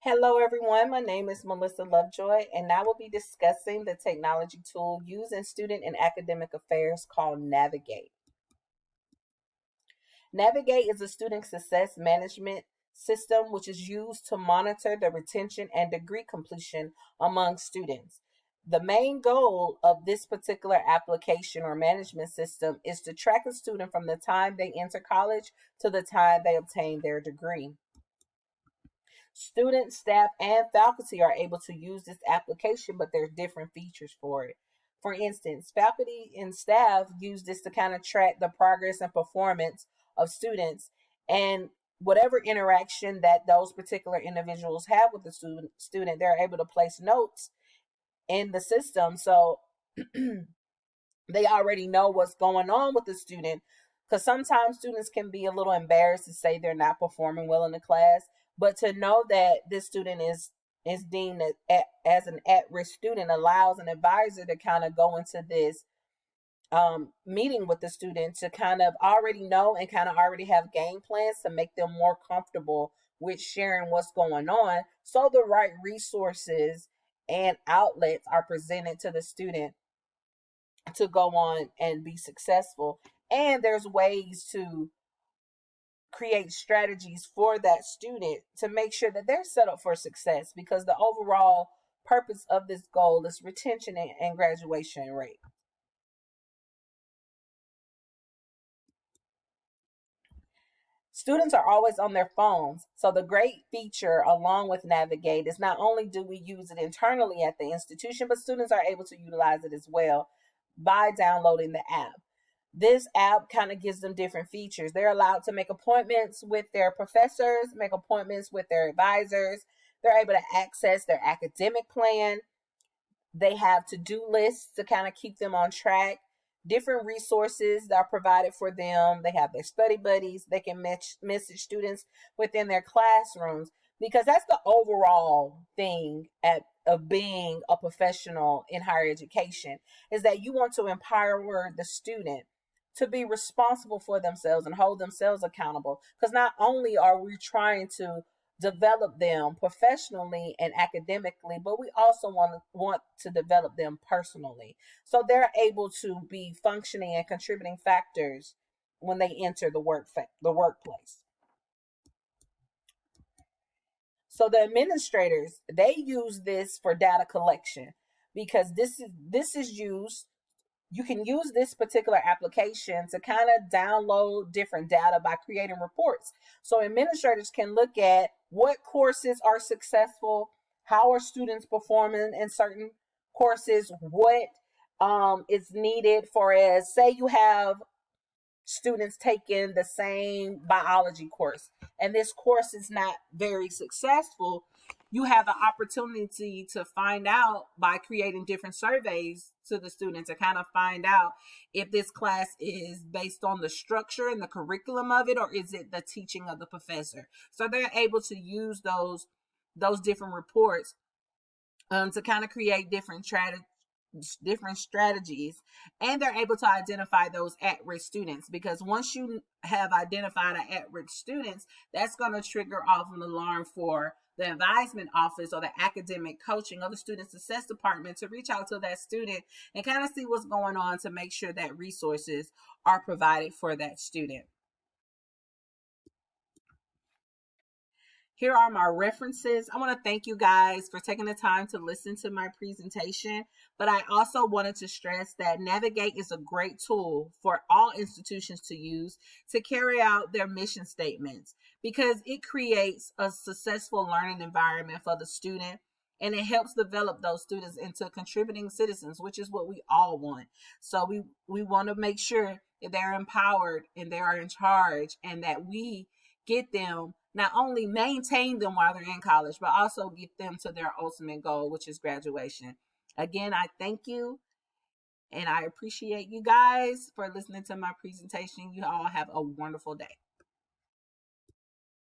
Hello, everyone. My name is Melissa Lovejoy, and I will be discussing the technology tool used in student and academic affairs called Navigate. Navigate is a student success management system which is used to monitor the retention and degree completion among students. The main goal of this particular application or management system is to track a student from the time they enter college to the time they obtain their degree. Students, staff, and faculty are able to use this application, but there's different features for it. For instance, faculty and staff use this to kind of track the progress and performance of students and whatever interaction that those particular individuals have with the student, they're able to place notes in the system. So they already know what's going on with the student, because sometimes students can be a little embarrassed to say they're not performing well in the class, but to know that this student is deemed as an at-risk student allows an advisor to kind of go into this meeting with the student to kind of already know and kind of already have game plans to make them more comfortable with sharing what's going on, so the right resources and outlets are presented to the student to go on and be successful. And there's ways to create strategies for that student to make sure that they're set up for success, because the overall purpose of this goal is retention and graduation rate. Students are always on their phones, so the great feature along with Navigate is not only do we use it internally at the institution, but students are able to utilize it as well by downloading the app. This app kind of gives them different features. They're allowed to make appointments with their professors, make appointments with their advisors. They're able to access their academic plan. They have to-do lists to kind of keep them on track. Different resources that are provided for them. They have their study buddies. They can message students within their classrooms, because that's the overall thing of being a professional in higher education, is that you want to empower the student to be responsible for themselves and hold themselves accountable. Because not only are we trying to develop them professionally and academically, but we also want to develop them personally. So they're able to be functioning and contributing factors when they enter the workplace. So the administrators, they use this for data collection, because this is used, you can use this particular application to kind of download different data by creating reports. So administrators can look at what courses are successful, how are students performing in certain courses, what is needed for, as say you have students taking the same biology course and this course is not very successful, you have the opportunity to find out by creating different surveys to the students to kind of find out if this class is based on the structure and the curriculum of it, or is it the teaching of the professor. So they're able to use those different reports to kind of create different strategies, and they're able to identify those at-risk students, because once you have identified at-risk students, that's going to trigger off an alarm for the advisement office or the academic coaching or the student success department to reach out to that student and kind of see what's going on to make sure that resources are provided for that student. Here are my references. I want to thank you guys for taking the time to listen to my presentation, but I also wanted to stress that Navigate is a great tool for all institutions to use to carry out their mission statements, because it creates a successful learning environment for the student, and it helps develop those students into contributing citizens, which is what we all want. So we want to make sure that they're empowered and they are in charge, and that we get them, not only maintain them while they're in college, but also get them to their ultimate goal, which is graduation. Again, I thank you and I appreciate you guys for listening to my presentation. You all have a wonderful day.